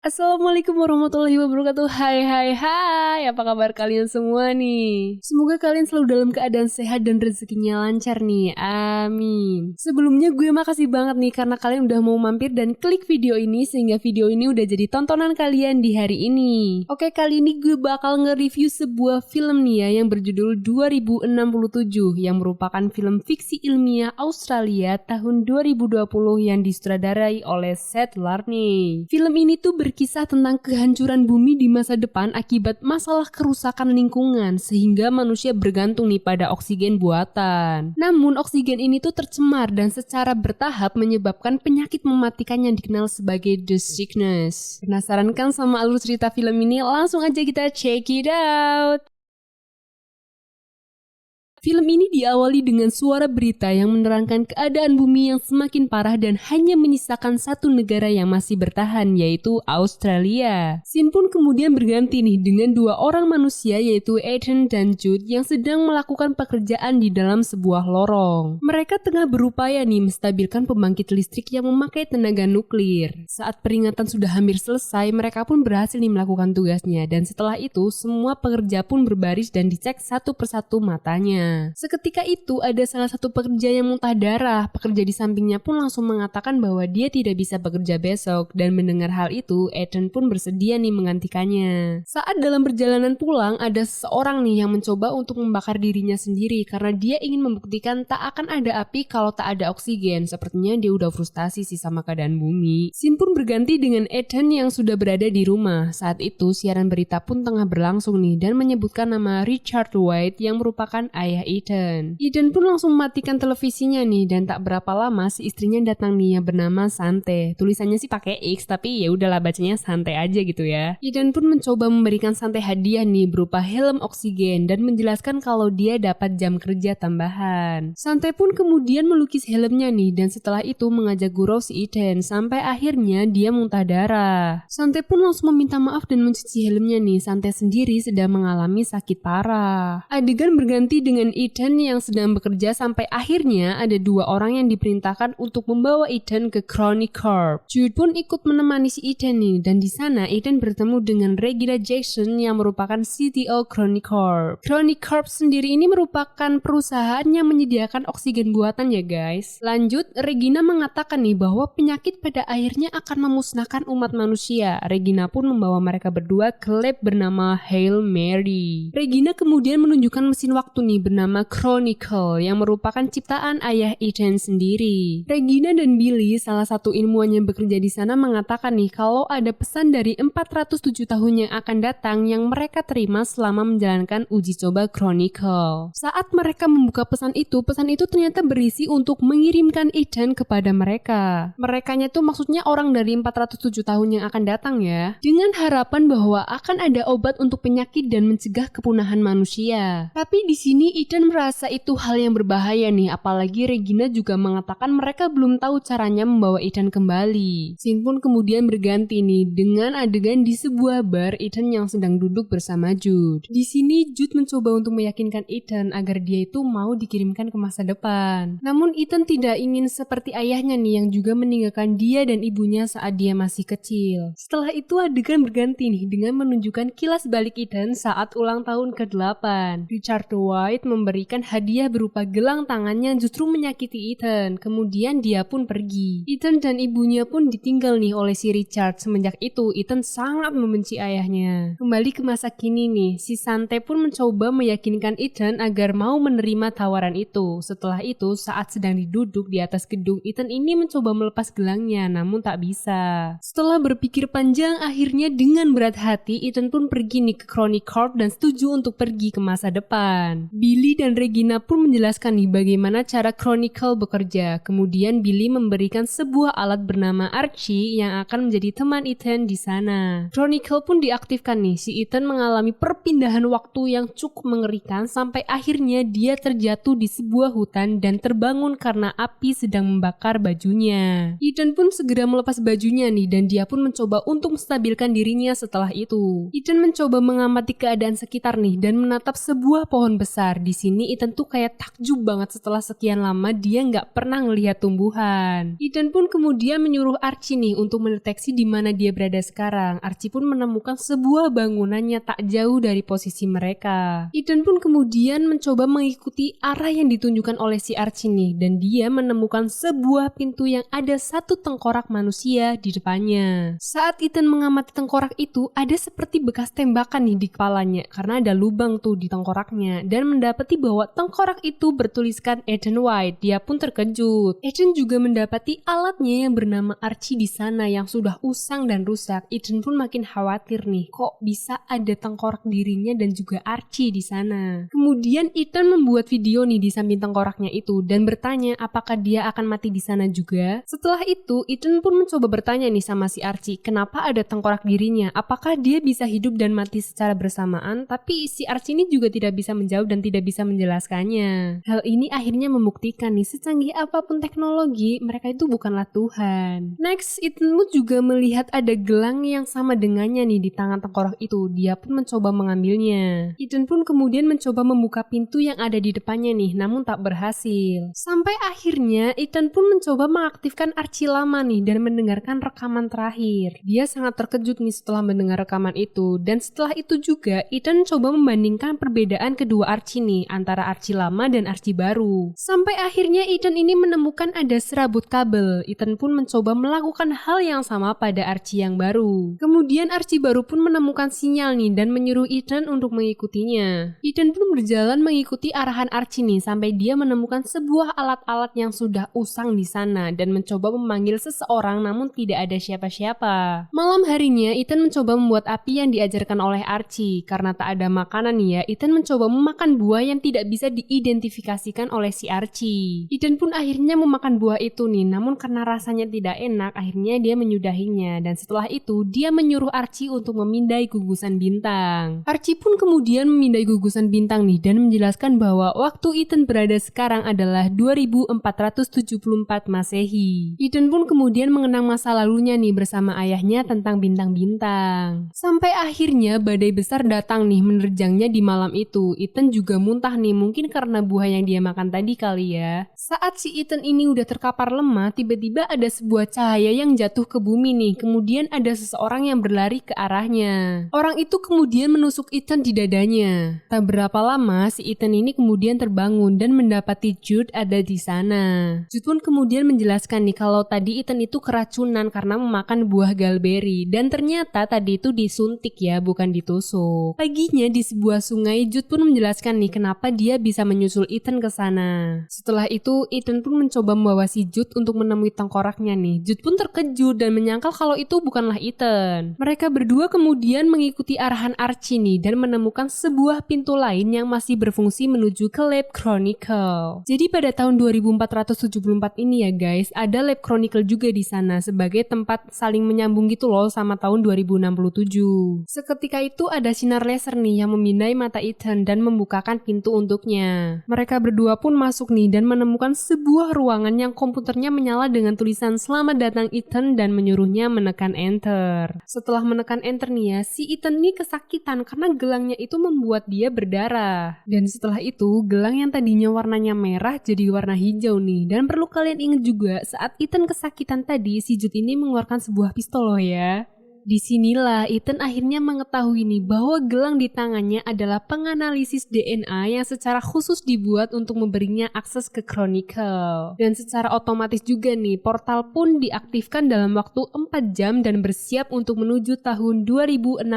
Assalamualaikum warahmatullahi wabarakatuh. Hai, apa kabar kalian semua nih? Semoga kalian selalu dalam keadaan sehat dan rezekinya lancar nih, amin. Sebelumnya gue makasih banget nih karena kalian udah mau mampir dan klik video ini sehingga video ini udah jadi tontonan kalian di hari ini. Oke, kali ini gue bakal nge-review sebuah film nih ya yang berjudul 2067 yang merupakan film fiksi ilmiah Australia tahun 2020 yang disutradarai oleh Seth Larney. Film ini tuh berkisah tentang kehancuran bumi di masa depan akibat masalah kerusakan lingkungan sehingga manusia bergantung nih pada oksigen buatan. Namun oksigen ini tuh tercemar dan secara bertahap menyebabkan penyakit mematikan yang dikenal sebagai The Sickness. Penasaran kan sama alur cerita film ini? Langsung aja kita check it out! Film ini diawali dengan suara berita yang menerangkan keadaan bumi yang semakin parah dan hanya menyisakan satu negara yang masih bertahan, yaitu Australia. Scene pun kemudian berganti nih dengan dua orang manusia yaitu Ethan dan Jude yang sedang melakukan pekerjaan di dalam sebuah lorong. Mereka tengah berupaya nih menstabilkan pembangkit listrik yang memakai tenaga nuklir. Saat peringatan sudah hampir selesai, mereka pun berhasil nih melakukan tugasnya dan setelah itu semua pekerja pun berbaris dan dicek satu persatu matanya. Seketika itu ada salah satu pekerja yang muntah darah. Pekerja di sampingnya pun langsung mengatakan bahwa dia tidak bisa bekerja besok dan mendengar hal itu, Ethan pun bersedia nih menggantikannya. Saat dalam perjalanan pulang ada seseorang nih yang mencoba untuk membakar dirinya sendiri karena dia ingin membuktikan tak akan ada api kalau tak ada oksigen. Sepertinya dia udah frustasi sih sama keadaan bumi. Scene pun berganti dengan Ethan yang sudah berada di rumah. Saat itu siaran berita pun tengah berlangsung nih dan menyebutkan nama Richard White yang merupakan ayah Ethan. Ethan pun langsung mematikan televisinya nih dan tak berapa lama si istrinya datang nih yang bernama Sante. Tulisannya sih pakai X tapi ya udahlah bacanya Sante aja gitu ya. Ethan pun mencoba memberikan Sante hadiah nih berupa helm oksigen dan menjelaskan kalau dia dapat jam kerja tambahan. Sante pun kemudian melukis helmnya nih dan setelah itu mengajak gurau si Ethan sampai akhirnya dia muntah darah. Sante pun langsung meminta maaf dan mencuci helmnya nih. Sante sendiri sedang mengalami sakit parah. Adegan berganti dengan Ethan yang sedang bekerja sampai akhirnya ada dua orang yang diperintahkan untuk membawa Ethan ke Chronic Corp. Jude pun ikut menemani si Ethan nih dan di sana Ethan bertemu dengan Regina Jackson yang merupakan CTO Chronic Corp. Chronic Corp sendiri ini merupakan perusahaan yang menyediakan oksigen buatan ya guys. Lanjut, Regina mengatakan nih bahwa penyakit pada akhirnya akan memusnahkan umat manusia. Regina pun membawa mereka berdua ke lab bernama Hail Mary. Regina kemudian menunjukkan mesin waktu nih bernama Chronicle yang merupakan ciptaan ayah Ethan sendiri. Regina dan Billy, salah satu ilmuwan yang bekerja di sana, mengatakan nih kalau ada pesan dari 407 tahun yang akan datang yang mereka terima selama menjalankan uji coba Chronicle. Saat mereka membuka pesan itu ternyata berisi untuk mengirimkan Ethan kepada mereka. Merekanya tuh maksudnya orang dari 407 tahun yang akan datang ya, dengan harapan bahwa akan ada obat untuk penyakit dan mencegah kepunahan manusia. Tapi di sini Ethan merasa itu hal yang berbahaya nih, apalagi Regina juga mengatakan mereka belum tahu caranya membawa Ethan kembali. Scene pun kemudian berganti nih dengan adegan di sebuah bar Ethan yang sedang duduk bersama Jude. Di sini Jude mencoba untuk meyakinkan Ethan agar dia itu mau dikirimkan ke masa depan. Namun Ethan tidak ingin seperti ayahnya nih yang juga meninggalkan dia dan ibunya saat dia masih kecil. Setelah itu adegan berganti nih dengan menunjukkan kilas balik Ethan saat ulang tahun ke-8. Richard White memberikan hadiah berupa gelang tangan yang justru menyakiti Ethan. Kemudian dia pun pergi. Ethan dan ibunya pun ditinggal nih oleh si Richard. Semenjak itu Ethan sangat membenci ayahnya. Kembali ke masa kini nih, si Sante pun mencoba meyakinkan Ethan agar mau menerima tawaran itu. Setelah itu saat sedang duduk di atas gedung, Ethan ini mencoba melepas gelangnya namun tak bisa. Setelah berpikir panjang, akhirnya dengan berat hati Ethan pun pergi nih ke Chronic Corp dan setuju untuk pergi ke masa depan. Billy dan Regina pun menjelaskan nih bagaimana cara Chronicle bekerja. Kemudian Billy memberikan sebuah alat bernama Archie yang akan menjadi teman Ethan di sana. Chronicle pun diaktifkan nih. Si Ethan mengalami perpindahan waktu yang cukup mengerikan sampai akhirnya dia terjatuh di sebuah hutan dan terbangun karena api sedang membakar bajunya. Ethan pun segera melepas bajunya nih dan dia pun mencoba untuk menstabilkan dirinya setelah itu. Ethan mencoba mengamati keadaan sekitar nih dan menatap sebuah pohon besar. Di sini Ethan tuh kayak takjub banget setelah sekian lama dia nggak pernah ngelihat tumbuhan. Ethan pun kemudian menyuruh Archie nih untuk mendeteksi di mana dia berada sekarang. Archie pun menemukan sebuah bangunannya tak jauh dari posisi mereka. Ethan pun kemudian mencoba mengikuti arah yang ditunjukkan oleh si Archie nih, dan dia menemukan sebuah pintu yang ada satu tengkorak manusia di depannya. Saat Ethan mengamati tengkorak itu, ada seperti bekas tembakan nih di kepalanya karena ada lubang tuh di tengkoraknya, dan mendapati bahwa tengkorak itu bertuliskan Ethan White. Dia pun terkejut. Ethan juga mendapati alatnya yang bernama Archie di sana yang sudah usang dan rusak. Ethan pun makin khawatir nih, kok bisa ada tengkorak dirinya dan juga Archie di sana. Kemudian Ethan membuat video nih di samping tengkoraknya itu dan bertanya apakah dia akan mati di sana juga. Setelah itu Ethan pun mencoba bertanya nih sama si Archie, kenapa ada tengkorak dirinya? Apakah dia bisa hidup dan mati secara bersamaan? Tapi si Archie ini juga tidak bisa menjawab dan tidak bisa menjelaskannya. Hal ini akhirnya membuktikan nih, secanggih apapun teknologi, mereka itu bukanlah Tuhan. Next, Ethan pun juga melihat ada gelang yang sama dengannya nih di tangan tengkorak itu. Dia pun mencoba mengambilnya. Ethan pun kemudian mencoba membuka pintu yang ada di depannya nih, namun tak berhasil. Sampai akhirnya Ethan pun mencoba mengaktifkan Archie lama nih dan mendengarkan rekaman terakhir. Dia sangat terkejut nih setelah mendengar rekaman itu, dan setelah itu juga Ethan coba membandingkan perbedaan kedua Archie nih, antara Archie lama dan Archie baru. Sampai akhirnya Ethan ini menemukan ada serabut kabel. Ethan pun mencoba melakukan hal yang sama pada Archie yang baru. Kemudian Archie baru pun menemukan sinyal nih dan menyuruh Ethan untuk mengikutinya. Ethan pun berjalan mengikuti arahan Archie nih sampai dia menemukan sebuah alat-alat yang sudah usang di sana dan mencoba memanggil seseorang namun tidak ada siapa-siapa. Malam harinya Ethan mencoba membuat api yang diajarkan oleh Archie. Karena tak ada makanan ya, Ethan mencoba memakan buah yang tidak bisa diidentifikasikan oleh si Archie. Ethan pun akhirnya memakan buah itu nih, namun karena rasanya tidak enak, akhirnya dia menyudahinya. Dan setelah itu, dia menyuruh Archie untuk memindai gugusan bintang. Archie pun kemudian memindai gugusan bintang nih dan menjelaskan bahwa waktu Ethan berada sekarang adalah 2474 Masehi. Ethan pun kemudian mengenang masa lalunya nih bersama ayahnya tentang bintang-bintang. Sampai akhirnya badai besar datang nih menerjangnya di malam itu. Ethan juga muntah nih, mungkin karena buah yang dia makan tadi kali ya. Saat si Ethan ini udah terkapar lemah, tiba-tiba ada sebuah cahaya yang jatuh ke bumi nih. Kemudian ada seseorang yang berlari ke arahnya. Orang itu kemudian menusuk Ethan di dadanya. Tak berapa lama si Ethan ini kemudian terbangun dan mendapati Jude ada di sana. Jude pun kemudian menjelaskan nih kalau tadi Ethan itu keracunan karena memakan buah galberry, dan ternyata tadi itu disuntik ya, bukan ditusuk. Paginya di sebuah sungai, Jude pun menjelaskan nih kenapa dia bisa menyusul Ethan ke sana. Setelah itu Ethan pun mencoba membawa si Jude untuk menemui tengkoraknya nih. Jude pun terkejut dan menyangkal kalau itu bukanlah Ethan. Mereka berdua kemudian mengikuti arahan Archie nih dan menemukan sebuah pintu lain yang masih berfungsi menuju ke Lab Chronicle. Jadi pada tahun 2474 ini ya guys, ada Lab Chronicle juga di sana sebagai tempat saling menyambung gitu loh sama tahun 2067. Seketika itu ada sinar laser nih yang memindai mata Ethan dan membukakan pintu untuknya. Mereka berdua pun masuk nih dan menemukan sebuah ruangan yang komputernya menyala dengan tulisan "Selamat datang Ethan" dan menyuruhnya menekan enter. Setelah menekan enter nih ya, si Ethan ini kesakitan karena gelangnya itu membuat dia berdarah. Dan setelah itu, gelang yang tadinya warnanya merah jadi warna hijau nih. Dan perlu kalian ingat juga, saat Ethan kesakitan tadi, si Jude ini mengeluarkan sebuah pistol loh ya. Disinilah Ethan akhirnya mengetahui nih bahwa gelang di tangannya adalah penganalisis DNA yang secara khusus dibuat untuk memberinya akses ke Chronicle. Dan secara otomatis juga nih, portal pun diaktifkan dalam waktu 4 jam dan bersiap untuk menuju tahun 2067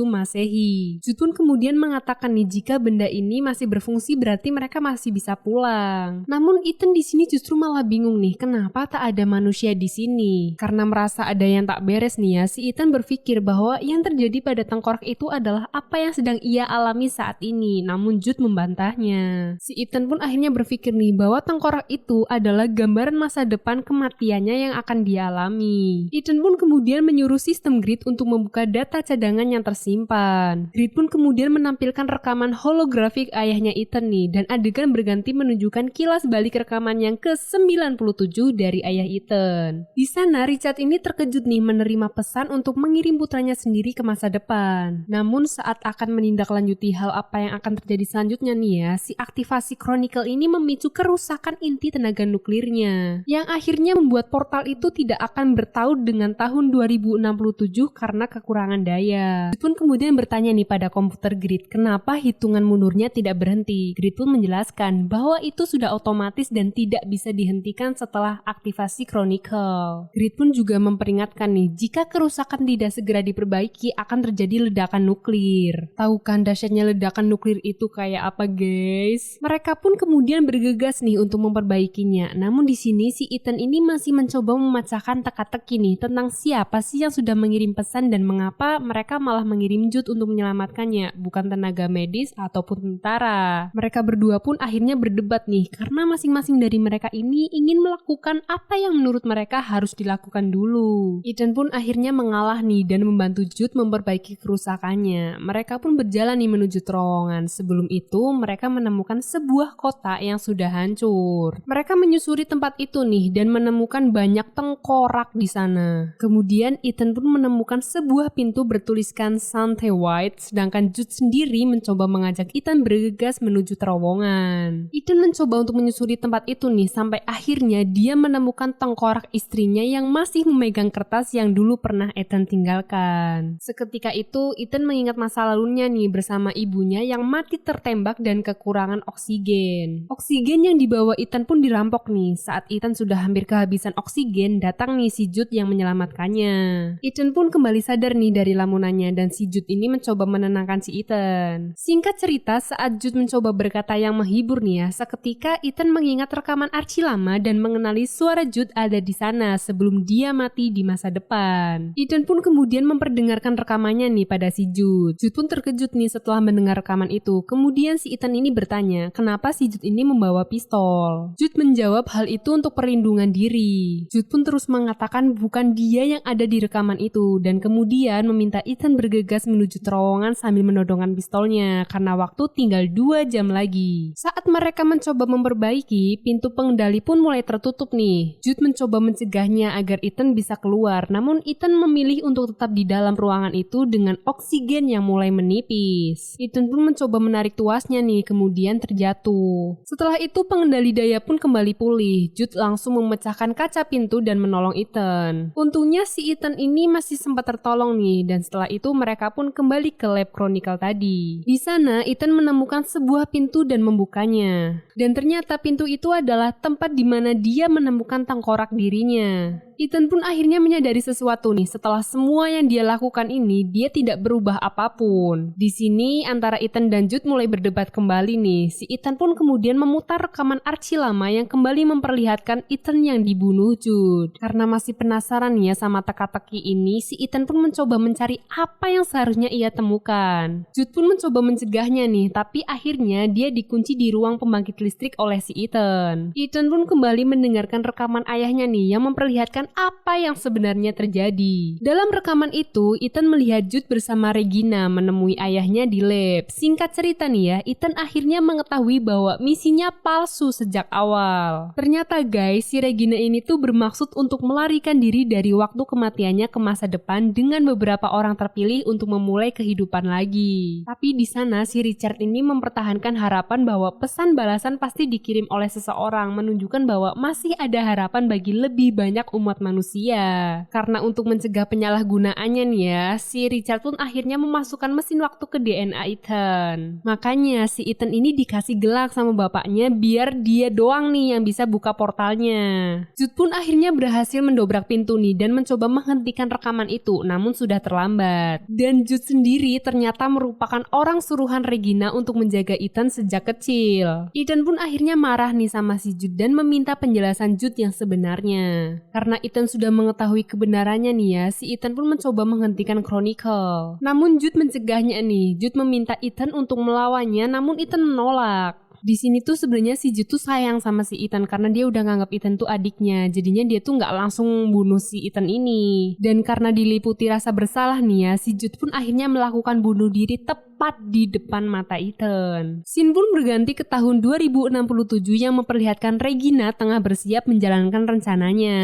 Masehi. Jude pun kemudian mengatakan nih jika benda ini masih berfungsi berarti mereka masih bisa pulang. Namun Ethan di sini justru malah bingung nih, kenapa tak ada manusia di sini? Karena merasa ada yang tak beres nih ya, si Ethan berpikir bahwa yang terjadi pada tengkorak itu adalah apa yang sedang ia alami saat ini, namun Jude membantahnya. Si Ethan pun akhirnya berpikir nih bahwa tengkorak itu adalah gambaran masa depan kematiannya yang akan dia alami. Ethan pun kemudian menyuruh sistem Grid untuk membuka data cadangan yang tersimpan. Grid pun kemudian menampilkan rekaman holografik ayahnya Ethan nih, dan adegan berganti menunjukkan kilas balik rekaman yang ke-97 dari ayah Ethan. Di sana Richard ini terkejut nih menerima pesan untuk mengirim putranya sendiri ke masa depan. Namun saat akan menindaklanjuti hal apa yang akan terjadi selanjutnya nih ya, si aktivasi Chronicle ini memicu kerusakan inti tenaga nuklirnya, yang akhirnya membuat portal itu tidak akan bertaut dengan tahun 2067 karena kekurangan daya. Grid pun kemudian bertanya nih pada komputer Grid, kenapa hitungan mundurnya tidak berhenti? Grid pun menjelaskan bahwa itu sudah otomatis dan tidak bisa dihentikan setelah aktivasi Chronicle. Grid pun juga memperingatkan nih, jika kerusakan tidak segera diperbaiki akan terjadi ledakan nuklir. Tahu kan dahsyatnya ledakan nuklir itu kayak apa, guys? Mereka pun kemudian bergegas nih untuk memperbaikinya. Namun di sini si Ethan ini masih mencoba memecahkan teka-teki nih tentang siapa sih yang sudah mengirim pesan dan mengapa mereka malah mengirim Jude untuk menyelamatkannya, bukan tenaga medis ataupun tentara. Mereka berdua pun akhirnya berdebat nih karena masing-masing dari mereka ini ingin melakukan apa yang menurut mereka harus dilakukan dulu. Ethan pun akhirnya mengalah nih dan membantu Jude memperbaiki kerusakannya. Mereka pun berjalan nih menuju terowongan. Sebelum itu mereka menemukan sebuah kota yang sudah hancur. Mereka menyusuri tempat itu nih dan menemukan banyak tengkorak di sana. Kemudian Ethan pun menemukan sebuah pintu bertuliskan Sante White, sedangkan Jude sendiri mencoba mengajak Ethan bergegas menuju terowongan. Ethan mencoba untuk menyusuri tempat itu nih sampai akhirnya dia menemukan tengkorak istrinya yang masih memegang kertas yang dulu pernah Ethan tinggalkan. Seketika itu Ethan mengingat masa lalunya nih bersama ibunya yang mati tertembak dan kekurangan oksigen. Oksigen yang dibawa Ethan pun dirampok nih. Saat Ethan sudah hampir kehabisan oksigen, datang nih si Jude yang menyelamatkannya. Ethan pun kembali sadar nih dari lamunannya dan si Jude ini mencoba menenangkan si Ethan. Singkat cerita, saat Jude mencoba berkata yang menghibur nih ya, seketika Ethan mengingat rekaman archi lama dan mengenali suara Jude ada di sana sebelum dia mati di masa depan. Ethan pun kemudian memperdengarkan rekamannya nih pada si Jude. Jude pun terkejut nih setelah mendengar rekaman itu. Kemudian si Ethan ini bertanya, kenapa si Jude ini membawa pistol? Jude menjawab hal itu untuk perlindungan diri. Jude pun terus mengatakan bukan dia yang ada di rekaman itu dan kemudian meminta Ethan bergegas menuju terowongan sambil menodongkan pistolnya karena waktu tinggal 2 jam lagi. Saat mereka mencoba memperbaiki, pintu pengendali pun mulai tertutup nih. Jude mencoba mencegahnya agar Ethan bisa keluar, namun Ethan memilih untuk tetap di dalam ruangan itu dengan oksigen yang mulai menipis. Ethan pun mencoba menarik tuasnya nih, kemudian terjatuh. Setelah itu pengendali daya pun kembali pulih. Jude langsung memecahkan kaca pintu dan menolong Ethan. Untungnya si Ethan ini masih sempat tertolong nih, dan setelah itu mereka pun kembali ke lab Chronicle tadi. Di sana Ethan menemukan sebuah pintu dan membukanya. Dan ternyata pintu itu adalah tempat di mana dia menemukan tengkorak dirinya. Ethan pun akhirnya menyadari sesuatu nih, setelah semua yang dia lakukan ini, dia tidak berubah apapun. Di sini antara Ethan dan Jude mulai berdebat kembali nih. Si Ethan pun kemudian memutar rekaman archi lama yang kembali memperlihatkan Ethan yang dibunuh Jude. Karena masih penasaran ya sama teka-teki ini, si Ethan pun mencoba mencari apa yang seharusnya ia temukan. Jude pun mencoba mencegahnya nih, tapi akhirnya dia dikunci di ruang pembangkit listrik oleh si Ethan. Ethan pun kembali mendengarkan rekaman ayahnya nih yang memperlihatkan apa yang sebenarnya terjadi. Dalam rekaman itu, Ethan melihat Jude bersama Regina menemui ayahnya di lab. Singkat cerita nih ya, Ethan akhirnya mengetahui bahwa misinya palsu sejak awal. Ternyata guys, si Regina ini tuh bermaksud untuk melarikan diri dari waktu kematiannya ke masa depan dengan beberapa orang terpilih untuk memulai kehidupan lagi. Tapi di sana si Richard ini mempertahankan harapan bahwa pesan balasan pasti dikirim oleh seseorang, menunjukkan bahwa masih ada harapan bagi lebih banyak umat manusia. Karena untuk mencegah penyalahgunaannya nih ya, si Richard pun akhirnya memasukkan mesin waktu ke DNA Ethan. Makanya si Ethan ini dikasih gelang sama bapaknya biar dia doang nih yang bisa buka portalnya. Jude pun akhirnya berhasil mendobrak pintu nih dan mencoba menghentikan rekaman itu, namun sudah terlambat. Dan Jude sendiri ternyata merupakan orang suruhan Regina untuk menjaga Ethan sejak kecil. Ethan pun akhirnya marah nih sama si Jude dan meminta penjelasan Jude yang sebenarnya. Karena Ethan sudah mengetahui kebenarannya nih ya, si Ethan pun mencoba menghentikan Chronicle. Namun Jude mencegahnya nih. Jude meminta Ethan untuk melawannya, namun Ethan menolak. Di sini tuh sebenarnya si Jude tuh sayang sama si Ethan karena dia udah nganggap Ethan tuh adiknya. Jadinya dia tuh nggak langsung bunuh si Ethan ini. Dan karena diliputi rasa bersalah nih ya, si Jude pun akhirnya melakukan bunuh diri tepat tepat di depan mata Ethan. Scene pun berganti ke tahun 2067 yang memperlihatkan Regina tengah bersiap menjalankan rencananya.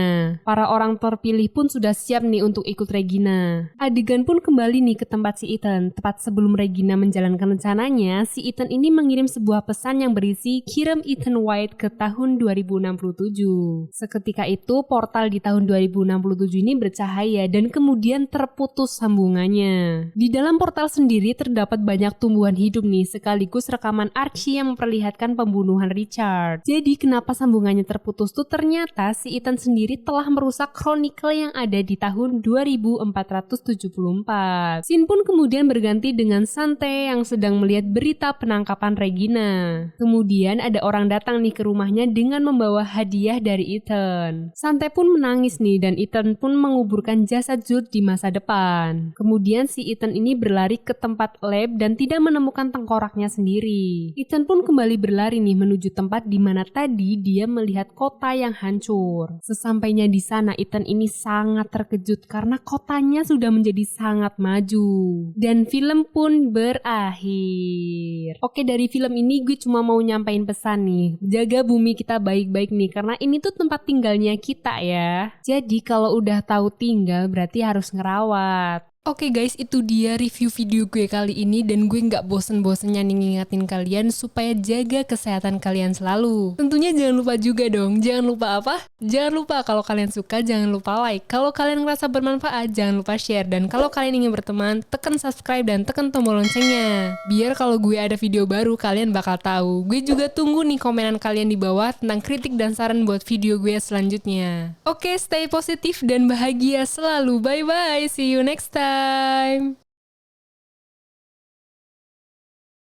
Para orang terpilih pun sudah siap nih untuk ikut Regina. Adegan pun kembali nih ke tempat si Ethan. Tepat sebelum Regina menjalankan rencananya, si Ethan ini mengirim sebuah pesan yang berisi kirim Ethan White ke tahun 2067. Seketika itu portal di tahun 2067 ini bercahaya dan kemudian terputus sambungannya. Di dalam portal sendiri terdapat banyak tumbuhan hidup nih, sekaligus rekaman Archie yang memperlihatkan pembunuhan Richard. Jadi kenapa sambungannya terputus tuh ternyata si Ethan sendiri telah merusak chronicle yang ada di tahun 2474. Scene pun kemudian berganti dengan Sante yang sedang melihat berita penangkapan Regina. Kemudian ada orang datang nih ke rumahnya dengan membawa hadiah dari Ethan. Sante pun menangis nih dan Ethan pun menguburkan jasad Jude di masa depan. Kemudian si Ethan ini berlari ke tempat lab dan tidak menemukan tengkoraknya sendiri. Ethan pun kembali berlari nih menuju tempat di mana tadi dia melihat kota yang hancur. Sesampainya di sana, Ethan ini sangat terkejut karena kotanya sudah menjadi sangat maju. Dan film pun berakhir. Oke, dari film ini gue cuma mau nyampain pesan nih. Jaga bumi kita baik-baik nih karena ini tuh tempat tinggalnya kita ya. Jadi kalau udah tahu tinggal berarti harus ngerawat. Oke guys, itu dia review video gue kali ini dan gue nggak bosen-bosennya nih ngingetin kalian supaya jaga kesehatan kalian selalu. Tentunya jangan lupa juga dong, jangan lupa apa? Jangan lupa kalau kalian suka jangan lupa like. Kalau kalian ngerasa bermanfaat jangan lupa share. Dan kalau kalian ingin berteman, tekan subscribe dan tekan tombol loncengnya. Biar kalau gue ada video baru kalian bakal tahu. Gue juga tunggu nih komenan kalian di bawah tentang kritik dan saran buat video gue selanjutnya. Oke, stay positif dan bahagia selalu. Bye bye, see you next time.